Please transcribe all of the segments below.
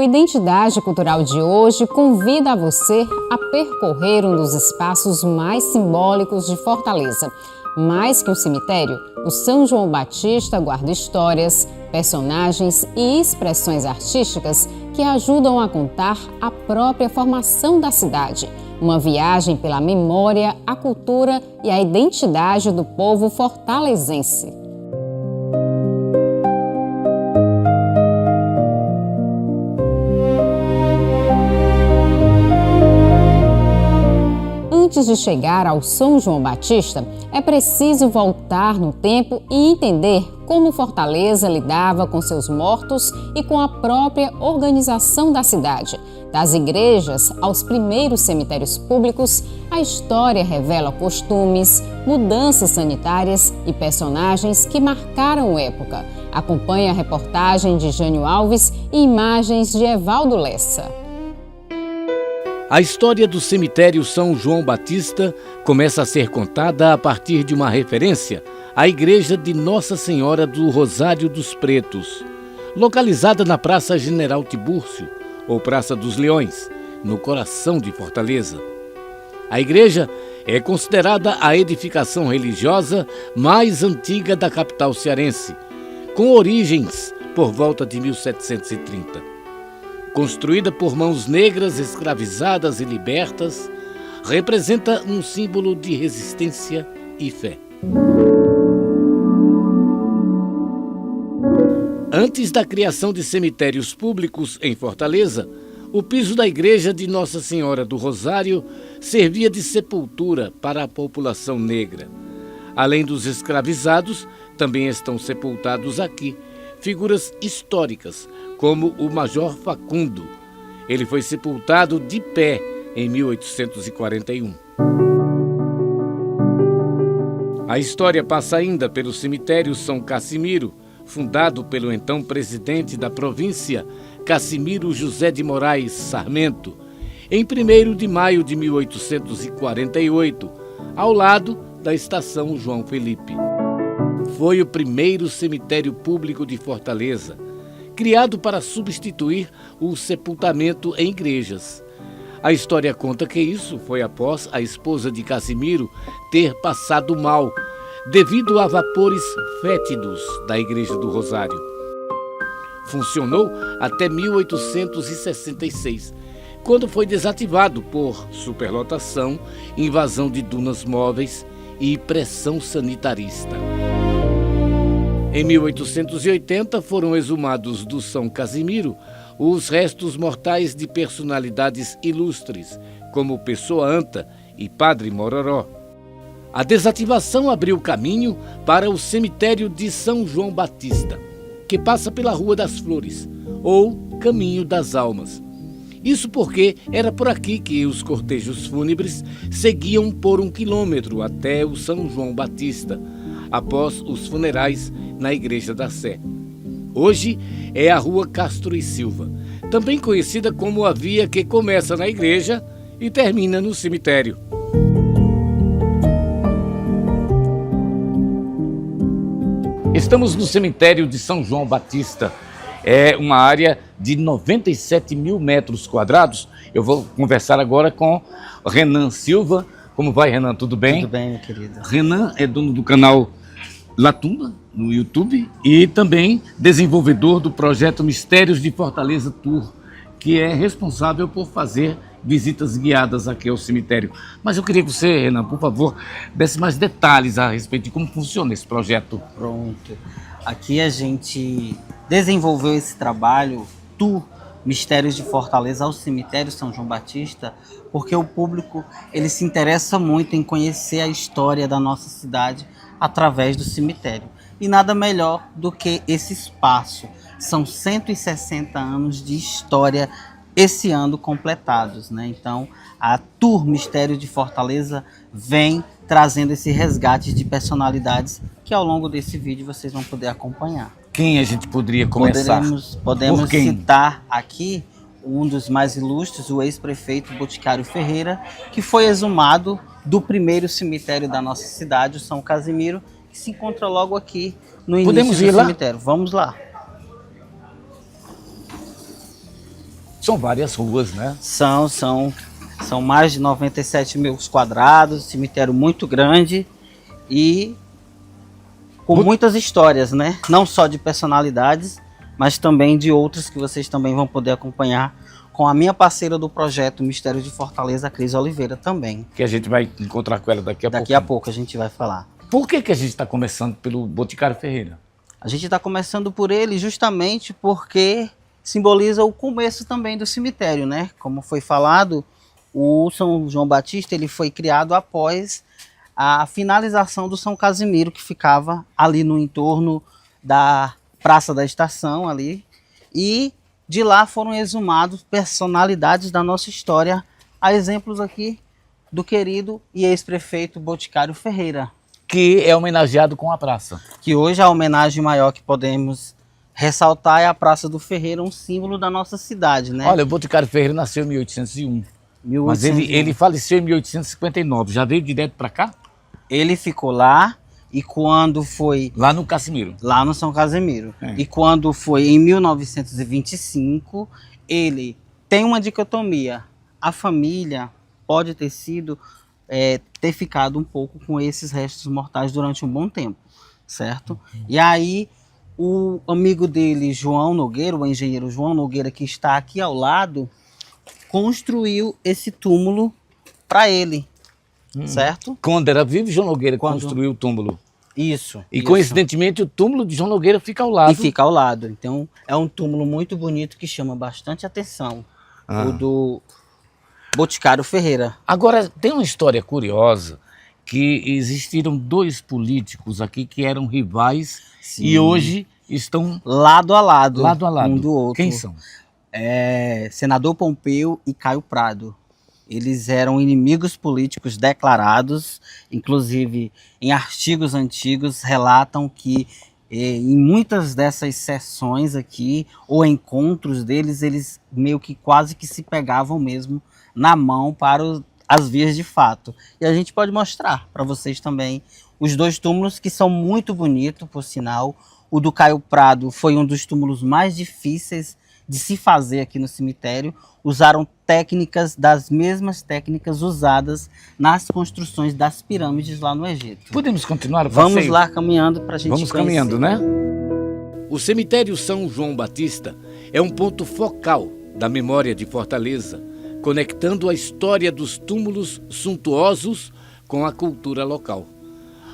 O Identidade Cultural de hoje convida você a percorrer um dos espaços mais simbólicos de Fortaleza. Mais que um cemitério, o São João Batista guarda histórias, personagens e expressões artísticas que ajudam a contar a própria formação da cidade. Uma viagem pela memória, a cultura e a identidade do povo fortalezense. Antes de chegar ao São João Batista, é preciso voltar no tempo e entender como Fortaleza lidava com seus mortos e com a própria organização da cidade. Das igrejas aos primeiros cemitérios públicos, a história revela costumes, mudanças sanitárias e personagens que marcaram época. Acompanhe a reportagem de Jânio Alves e imagens de Evaldo Lessa. A história do cemitério São João Batista começa a ser contada a partir de uma referência à igreja de Nossa Senhora do Rosário dos Pretos, localizada na Praça General Tibúrcio, ou Praça dos Leões, no coração de Fortaleza. A igreja é considerada a edificação religiosa mais antiga da capital cearense, com origens por volta de 1730. Construída por mãos negras escravizadas e libertas, representa um símbolo de resistência e fé. Antes da criação de cemitérios públicos em Fortaleza, o piso da igreja de Nossa Senhora do Rosário servia de sepultura para a população negra. Além dos escravizados, também estão sepultados aqui figuras históricas, como o Major Facundo. Ele foi sepultado de pé em 1841. A história passa ainda pelo cemitério São Cassimiro, fundado pelo então presidente da província, Cassimiro José de Moraes Sarmento, em 1º de maio de 1848, ao lado da estação João Felipe. Foi o primeiro cemitério público de Fortaleza, criado para substituir o sepultamento em igrejas. A história conta que isso foi após a esposa de Cassimiro ter passado mal, devido a vapores fétidos da Igreja do Rosário. Funcionou até 1866, quando foi desativado por superlotação, invasão de dunas móveis e pressão sanitarista. Em 1880 foram exumados do São Casimiro os restos mortais de personalidades ilustres, como Pessoa Anta e Padre Mororó. A desativação abriu caminho para o cemitério de São João Batista, que passa pela Rua das Flores, ou Caminho das Almas. Isso porque era por aqui que os cortejos fúnebres seguiam por 1 quilômetro até o São João Batista, após os funerais na Igreja da Sé. Hoje é a Rua Castro e Silva, também conhecida como a via que começa na igreja e termina no cemitério. Estamos no cemitério de São João Batista. É uma área de 97 mil metros quadrados. Eu vou conversar agora com Renan Silva. Como vai, Renan? Tudo bem? Tudo bem, meu querido. Renan é dono do canal Latumba, no YouTube, e também desenvolvedor do projeto Mistérios de Fortaleza Tour, que é responsável por fazer visitas guiadas aqui ao cemitério. Mas eu queria que você, Renan, por favor, desse mais detalhes a respeito de como funciona esse projeto. Pronto. Aqui a gente desenvolveu esse trabalho, Tour Mistérios de Fortaleza ao cemitério São João Batista, porque o público ele se interessa muito em conhecer a história da nossa cidade através do cemitério. E nada melhor do que esse espaço. São 160 anos de história esse ano completados, né? Então, a Tour Mistério de Fortaleza vem trazendo esse resgate de personalidades que ao longo desse vídeo vocês vão poder acompanhar. Quem a gente poderia começar? Podemos citar aqui um dos mais ilustres, o ex-prefeito Boticário Ferreira, que foi exumado do primeiro cemitério da nossa cidade, o São Casimiro, que se encontra logo aqui no início do cemitério. Vamos lá. São várias ruas, né? São mais de 97 mil quadrados, cemitério muito grande e com muitas histórias, né? Não só de personalidades, mas também de outras que vocês também vão poder acompanhar com a minha parceira do projeto Mistério de Fortaleza, a Cris Oliveira, também. Que a gente vai encontrar com ela daqui a pouco. Daqui a pouco a gente vai falar. Por que a gente está começando pelo Boticário Ferreira? A gente está começando por ele justamente porque simboliza o começo também do cemitério, né? Como foi falado, o São João Batista ele foi criado após a finalização do São Casimiro, que ficava ali no entorno da Praça da Estação ali, e de lá foram exumados personalidades da nossa história, a exemplos aqui do querido e ex-prefeito Boticário Ferreira, Que é homenageado com a praça. que hoje a homenagem maior que podemos ressaltar é a Praça do Ferreira, um símbolo da nossa cidade, né? Olha, o Boticário Ferreira nasceu em 1801, mas ele faleceu em 1859. Já veio direto para cá? Ele ficou lá e quando foi... Lá no Casimiro. Lá no São Casimiro. É. E quando foi em 1925, ele tem uma dicotomia. A família pode ter sido, ter ficado um pouco com esses restos mortais durante um bom tempo, certo? E aí o amigo dele, João Nogueira, o engenheiro João Nogueira, que está aqui ao lado, construiu esse túmulo para ele, certo? Quando era vivo, João Nogueira construiu o túmulo. Isso. E coincidentemente o túmulo de João Nogueira fica ao lado. E fica ao lado. Então é um túmulo muito bonito que chama bastante atenção. O do Boticário Ferreira. Agora, tem uma história curiosa que existiram dois políticos aqui que eram rivais. Sim. E hoje estão lado a lado. lado a lado. Um do outro. Quem são? Senador Pompeu e Caio Prado. Eles eram inimigos políticos declarados, inclusive em artigos antigos relatam que em muitas dessas sessões aqui, ou encontros deles, eles meio que quase que se pegavam mesmo na mão para as vias de fato. E a gente pode mostrar para vocês também os dois túmulos que são muito bonitos, por sinal. O do Caio Prado foi um dos túmulos mais difíceis de se fazer aqui no cemitério. Usaram das mesmas técnicas usadas nas construções das pirâmides lá no Egito. Podemos continuar o Vamos passeio? lá caminhando para a gente Vamos conhecer. caminhando, né? O cemitério São João Batista é um ponto focal da memória de Fortaleza, conectando a história dos túmulos suntuosos com a cultura local.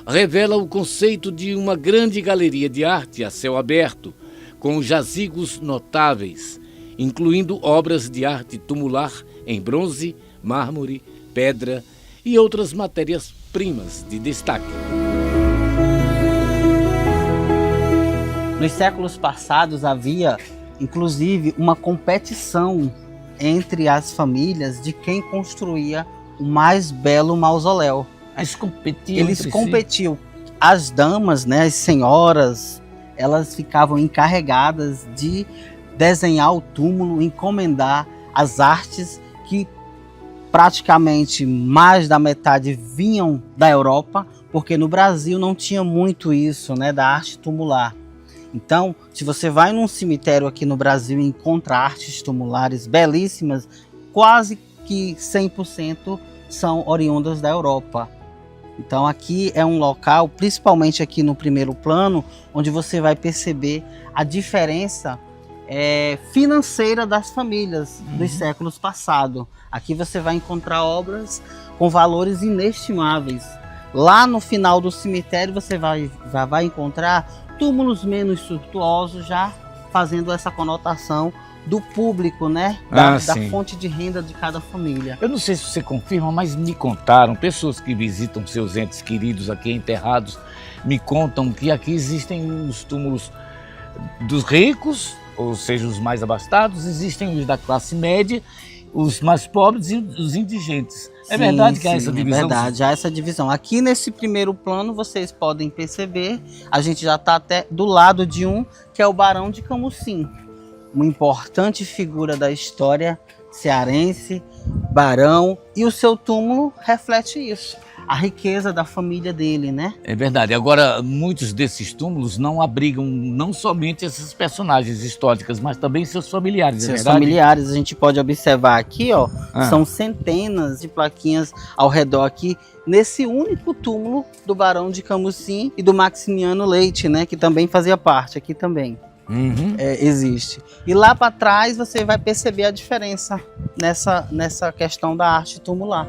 Revela o conceito de uma grande galeria de arte a céu aberto, com jazigos notáveis, incluindo obras de arte tumular em bronze, mármore, pedra e outras matérias-primas de destaque. Nos séculos passados havia, inclusive, uma competição entre as famílias de quem construía o mais belo mausoléu. Eles competiam Eles entre si. competiam. As damas, né, as senhoras, elas ficavam encarregadas de desenhar o túmulo, encomendar as artes que praticamente mais da metade vinham da Europa, porque no Brasil não tinha muito isso, né, da arte tumular. Então, se você vai num cemitério aqui no Brasil e encontra artes tumulares belíssimas, quase que 100% são oriundas da Europa. Então aqui é um local, principalmente aqui no primeiro plano, onde você vai perceber a diferença financeira das famílias dos séculos passados. Aqui você vai encontrar obras com valores inestimáveis. Lá no final do cemitério você já vai encontrar túmulos menos suntuosos, já fazendo essa conotação do público, né? Da fonte de renda de cada família. Eu não sei se você confirma, mas me contaram, pessoas que visitam seus entes queridos aqui enterrados, me contam que aqui existem os túmulos dos ricos, ou seja, os mais abastados, existem os da classe média, os mais pobres e os indigentes. É verdade que há essa divisão? É verdade, há essa divisão. Aqui nesse primeiro plano, vocês podem perceber, a gente já está até do lado de um, que é o Barão de Camusim. Uma importante figura da história cearense, barão, e o seu túmulo reflete isso. a riqueza da família dele, né? É verdade. Agora, muitos desses túmulos não abrigam não somente esses personagens históricos, mas também seus familiares, é Seus verdade? familiares, a gente pode observar aqui, ó, Ah. são centenas de plaquinhas ao redor aqui, nesse único túmulo do Barão de Camusim e do Maximiano Leite, né, que também fazia parte aqui também. Uhum. Existe. E lá para trás você vai perceber a diferença nessa questão da arte tumular.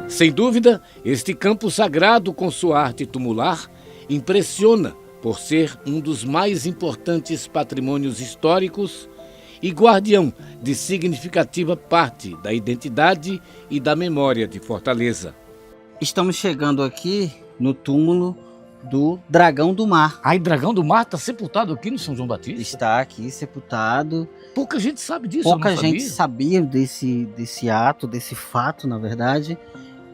Sem dúvida, este campo sagrado com sua arte tumular impressiona por ser um dos mais importantes patrimônios históricos e guardião de significativa parte da identidade e da memória de Fortaleza. Estamos chegando aqui no túmulo do Dragão do Mar. Aí, Dragão do Mar está sepultado aqui no São João Batista? Está aqui sepultado. Pouca gente sabe disso, Pouca eu não gente sabia. sabia desse ato, desse fato, na verdade.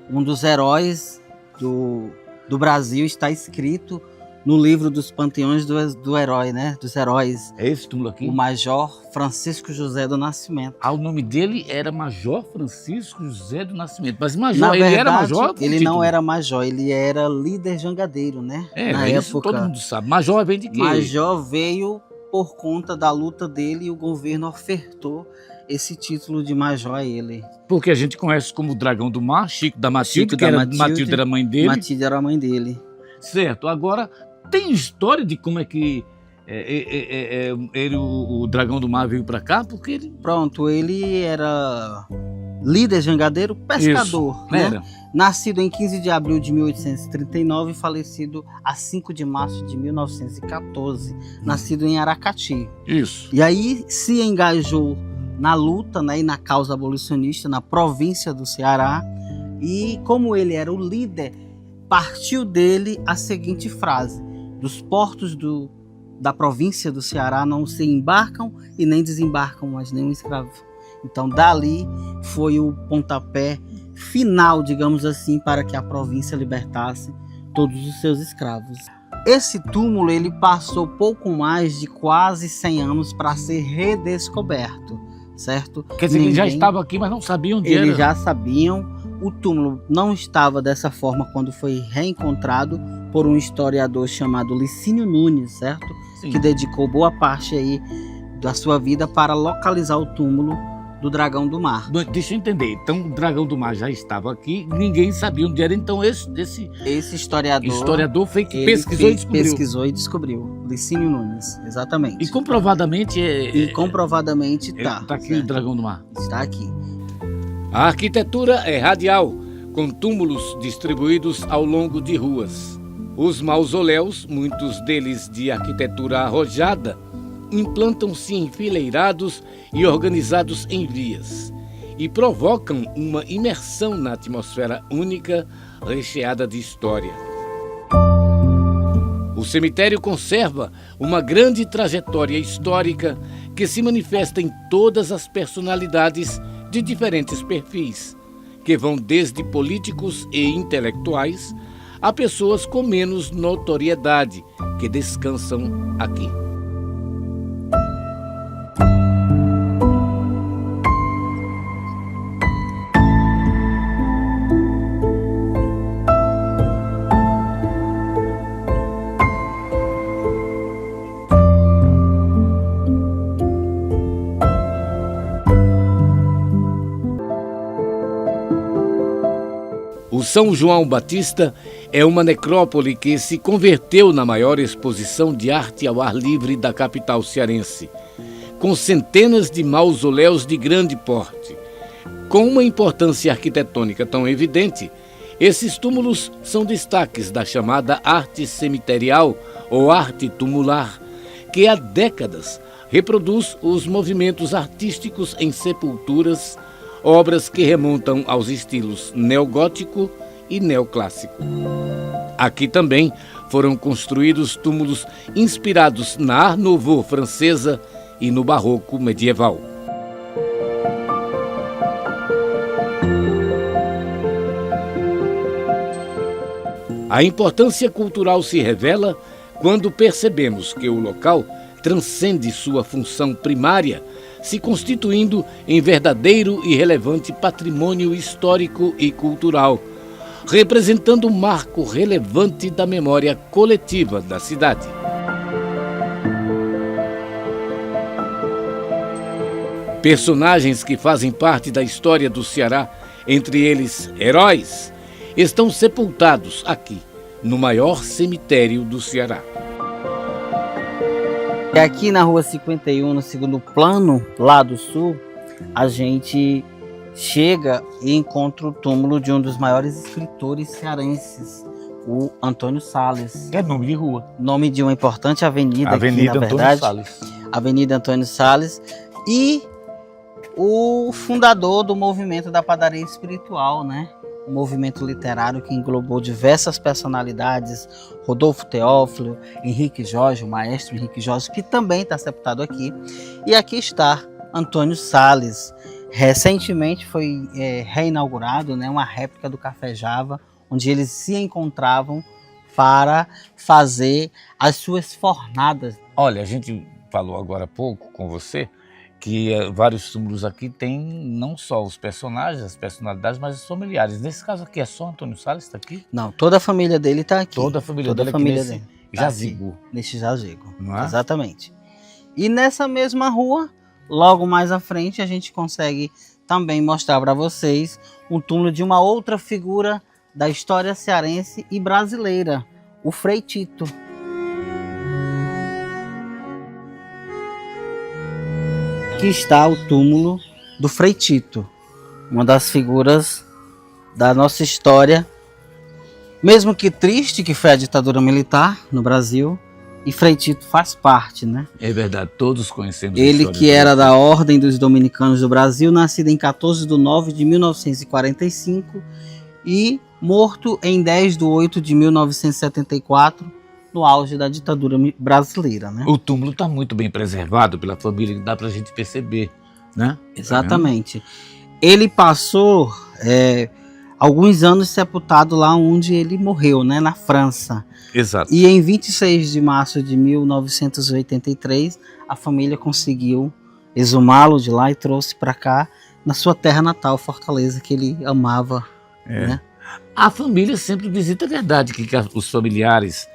Um dos heróis do Brasil está escrito no livro dos panteões do herói, né? Dos heróis. É esse túmulo aqui? O Major Francisco José do Nascimento. Ah, o nome dele era Major Francisco José do Nascimento. Mas Major, Na ele verdade, era Major? ele título? não era major, ele era líder jangadeiro, né? Na Mas isso época. todo mundo sabe. Major vem de quê? Major veio por conta da luta dele e o governo ofertou esse título de major a ele. Porque a gente conhece como Dragão do Mar, Chico da Matilde, Chico que da era Matilde. Matilde era a mãe dele. Matilde era a mãe dele. Certo. Agora, tem história de como é que o Dragão do Mar veio pra cá? Porque ele... Pronto, ele era líder jangadeiro, pescador, Isso, né? era. Nascido em 15 de abril de 1839 e falecido a 5 de março de 1914. Nascido em Aracati. Isso. E aí se engajou na luta, né, e na causa abolicionista na província do Ceará. E como ele era o líder, partiu dele a seguinte frase: dos portos da província do Ceará não se embarcam e nem desembarcam mais nenhum escravo. Então dali foi o pontapé final, digamos assim, para que a província libertasse todos os seus escravos. Esse túmulo ele passou pouco mais de quase 100 anos para ser redescoberto, certo? Quer dizer, ele já estava aqui, mas não sabia onde Eles era. já sabiam. O túmulo não estava dessa forma quando foi reencontrado por um historiador chamado Licínio Nunes, certo? Sim. Que dedicou boa parte aí da sua vida para localizar o túmulo do Dragão do Mar. Deixa eu entender. Então, o Dragão do Mar já estava aqui, ninguém sabia onde era. Então, esse Esse historiador foi que ele pesquisou e descobriu. pesquisou e descobriu. Licínio Nunes, exatamente. E comprovadamente comprovadamente tá. tá aqui certo. o Dragão do Mar. Está aqui. A arquitetura é radial, com túmulos distribuídos ao longo de ruas. Os mausoléus, muitos deles de arquitetura arrojada, implantam-se enfileirados e organizados em vias e provocam uma imersão na atmosfera única, recheada de história. O cemitério conserva uma grande trajetória histórica que se manifesta em todas as personalidades de diferentes perfis, que vão desde políticos e intelectuais a pessoas com menos notoriedade que descansam aqui. O São João Batista é uma necrópole que se converteu na maior exposição de arte ao ar livre da capital cearense, com centenas de mausoléus de grande porte. Com uma importância arquitetônica tão evidente, esses túmulos são destaques da chamada arte cemiterial ou arte tumular, que há décadas reproduz os movimentos artísticos em sepulturas, obras que remontam aos estilos neogótico e neoclássico. Aqui também foram construídos túmulos inspirados na Art Nouveau francesa e no barroco medieval. A importância cultural se revela quando percebemos que o local transcende sua função primária, se constituindo em verdadeiro e relevante patrimônio histórico e cultural, representando um marco relevante da memória coletiva da cidade. Personagens que fazem parte da história do Ceará, entre eles heróis, estão sepultados aqui, no maior cemitério do Ceará. E aqui na Rua 51, no segundo plano, lá do sul, a gente chega e encontra o túmulo de um dos maiores escritores cearenses, o Antônio Salles. É nome de rua. Nome de uma importante avenida aqui, Avenida na Antônio verdade. Salles. Avenida Antônio Salles. E o fundador do movimento da padaria espiritual, né? Um movimento literário que englobou diversas personalidades, Rodolfo Teófilo, Henrique Jorge, o maestro Henrique Jorge, que também está sepultado aqui. E aqui está Antônio Salles. Recentemente foi reinaugurado, né, uma réplica do Café Java, onde eles se encontravam para fazer as suas fornadas. Olha, a gente falou agora há pouco com você que vários túmulos aqui têm não só os personagens, as personalidades, mas os familiares. Nesse caso aqui é só Antônio Salles está aqui? Não, toda a família dele está aqui. Toda a família dele aqui nesse jazigo. Nesse jazigo, não é? Exatamente. E nessa mesma rua, logo mais à frente, a gente consegue também mostrar para vocês um túmulo de uma outra figura da história cearense e brasileira, o Frei Tito. Aqui está o túmulo do Frei Tito, uma das figuras da nossa história, mesmo que triste, que foi a ditadura militar no Brasil, e Frei Tito faz parte, né? É verdade, todos conhecemos. Ele que era da Ordem dos Dominicanos do Brasil, nascido em 14 de 9 de 1945 e morto em 10 de 8 de 1974, no auge da ditadura brasileira, né? O túmulo está muito bem preservado pela família, dá para a gente perceber, né? Exatamente. Ele passou alguns anos sepultado lá onde ele morreu, né? Na França. Exato. E em 26 de março de 1983, a família conseguiu exumá-lo de lá e trouxe para cá, na sua terra natal, Fortaleza, que ele amava. Né? A família sempre visita, a verdade, que os familiares,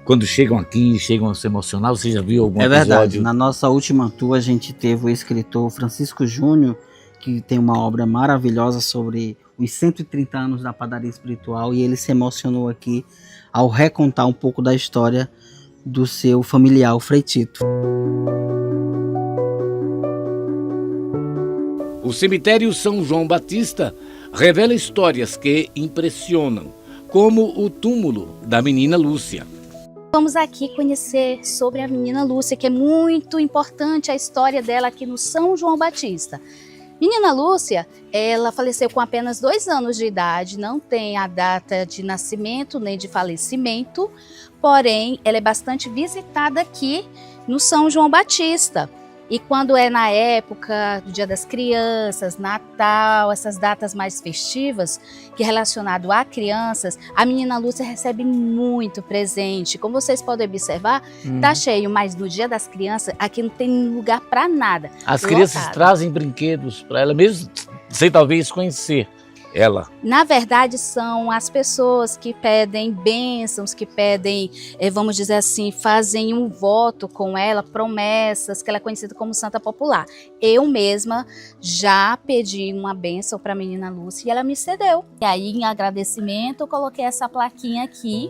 quando chegam aqui, chegam a se emocionar. Você já viu algum episódio? É verdade. Na nossa última tour, a gente teve o escritor Francisco Júnior, que tem uma obra maravilhosa sobre os 130 anos da padaria espiritual, e ele se emocionou aqui ao recontar um pouco da história do seu familiar, o Frei Tito. O cemitério São João Batista revela histórias que impressionam, como o túmulo da menina Lúcia. Vamos aqui conhecer sobre a menina Lúcia, que é muito importante a história dela aqui no São João Batista. Menina Lúcia, ela faleceu com apenas 2 anos de idade, não tem a data de nascimento nem de falecimento, porém ela é bastante visitada aqui no São João Batista. E quando é na época do Dia das Crianças, Natal, essas datas mais festivas, que é relacionado a crianças, a menina Lúcia recebe muito presente. Como vocês podem observar, tá cheio, mas no Dia das Crianças, aqui não tem lugar para nada. As crianças trazem brinquedos para ela, mesmo sem talvez conhecer ela. Na verdade, são as pessoas que pedem bênçãos, que pedem, vamos dizer assim, fazem um voto com ela, promessas, que ela é conhecida como Santa Popular. Eu mesma já pedi uma bênção para a menina Lúcia e ela me cedeu. E aí, em agradecimento, eu coloquei essa plaquinha aqui,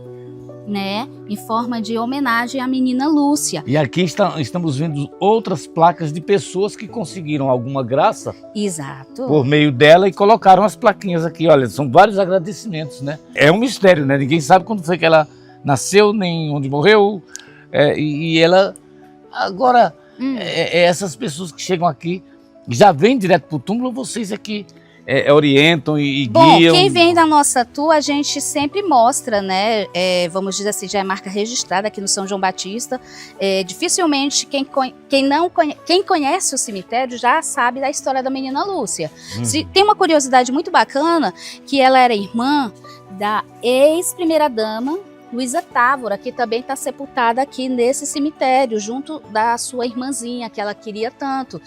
né, em forma de homenagem à menina Lúcia. E aqui estamos vendo outras placas de pessoas que conseguiram alguma graça. Exato. Por meio dela e colocaram as plaquinhas aqui. Olha, são vários agradecimentos, né? É um mistério, né? Ninguém sabe quando foi que ela nasceu, nem onde morreu. E ela... Agora, essas pessoas que chegam aqui já vêm direto para o túmulo, vocês aqui orientam e guiam? Bom, quem vem da nossa tour, a gente sempre mostra, né? Vamos dizer assim, já é marca registrada aqui no São João Batista. Dificilmente quem conhece o cemitério já sabe da história da menina Lúcia. Tem uma curiosidade muito bacana, que ela era irmã da ex-primeira-dama Luísa Távora, que também está sepultada aqui nesse cemitério, junto da sua irmãzinha, que ela queria tanto.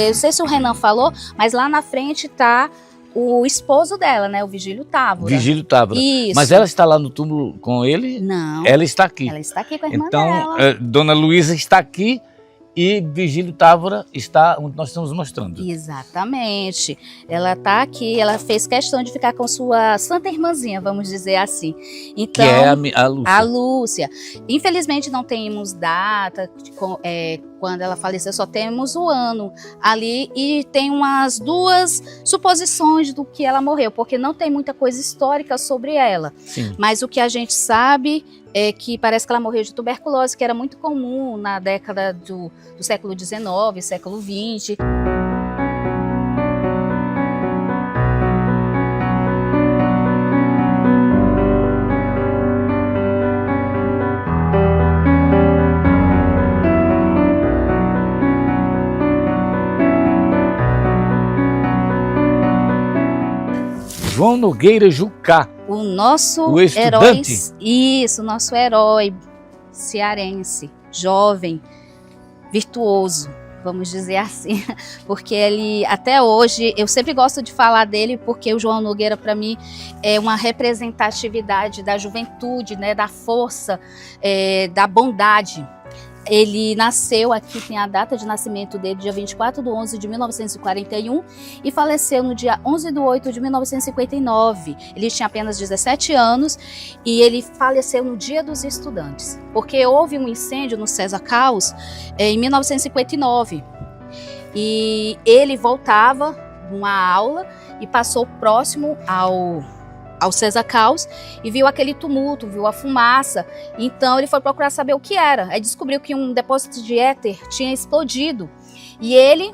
Não sei se o Renan falou, mas lá na frente está o esposo dela, né? O Vigílio Távora. Vigílio Távora. Isso. Mas ela está lá no túmulo com ele? Não. Ela está aqui. Ela está aqui com a irmã então, dela. Dona Luísa está aqui e Vigílio Távora está onde nós estamos mostrando. Exatamente. Ela está aqui, ela fez questão de ficar com sua santa irmãzinha, vamos dizer assim. Então, que é a Lúcia. A Lúcia. Infelizmente não temos data, quando ela faleceu, só temos o ano ali e tem umas 2 suposições do que ela morreu, porque não tem muita coisa histórica sobre ela. Sim. Mas o que a gente sabe é que parece que ela morreu de tuberculose, que era muito comum na década do século XIX, século XX. João Nogueira Jucá. O nosso O estudante? herói, isso, nosso herói cearense, jovem, virtuoso, vamos dizer assim, porque ele, até hoje, eu sempre gosto de falar dele, porque o João Nogueira, para mim, é uma representatividade da juventude, né, da força, da bondade. Ele nasceu aqui, tem a data de nascimento dele, dia 24/11 de 1941, e faleceu no dia 11/8 de 1959. Ele tinha apenas 17 anos e ele faleceu no Dia dos Estudantes, porque houve um incêndio no César Caos em 1959. E ele voltava de uma aula e passou próximo ao César Caos e viu aquele tumulto, viu a fumaça. Então ele foi procurar saber o que era. Aí descobriu que um depósito de éter tinha explodido. E ele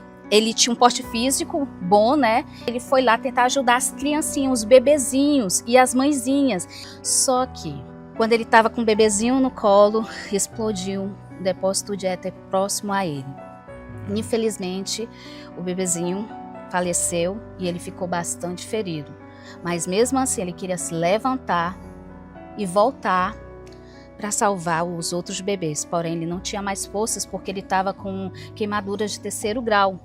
tinha um porte físico bom, né? Ele foi lá tentar ajudar as criancinhas, os bebezinhos e as mãezinhas. Só que quando ele estava com o bebezinho no colo, explodiu um depósito de éter próximo a ele. Infelizmente, o bebezinho faleceu e ele ficou bastante ferido. Mas mesmo assim ele queria se levantar e voltar para salvar os outros bebês. Porém, ele não tinha mais forças porque ele estava com queimaduras de 3º grau.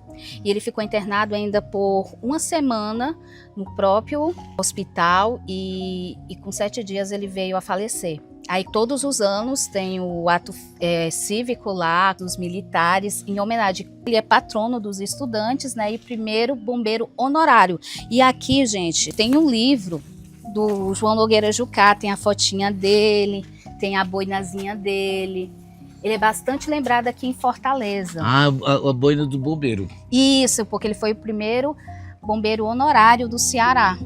E ele ficou internado ainda por 1 semana no próprio hospital e com 7 dias ele veio a falecer. Aí todos os anos tem o ato cívico lá dos militares em homenagem. Ele é patrono dos estudantes, né, e primeiro bombeiro honorário. E aqui, gente, tem um livro do João Nogueira Jucá, tem a fotinha dele, tem a boinazinha dele. Ele é bastante lembrado aqui em Fortaleza. A boina do bombeiro. Isso, porque ele foi o primeiro bombeiro honorário do Ceará.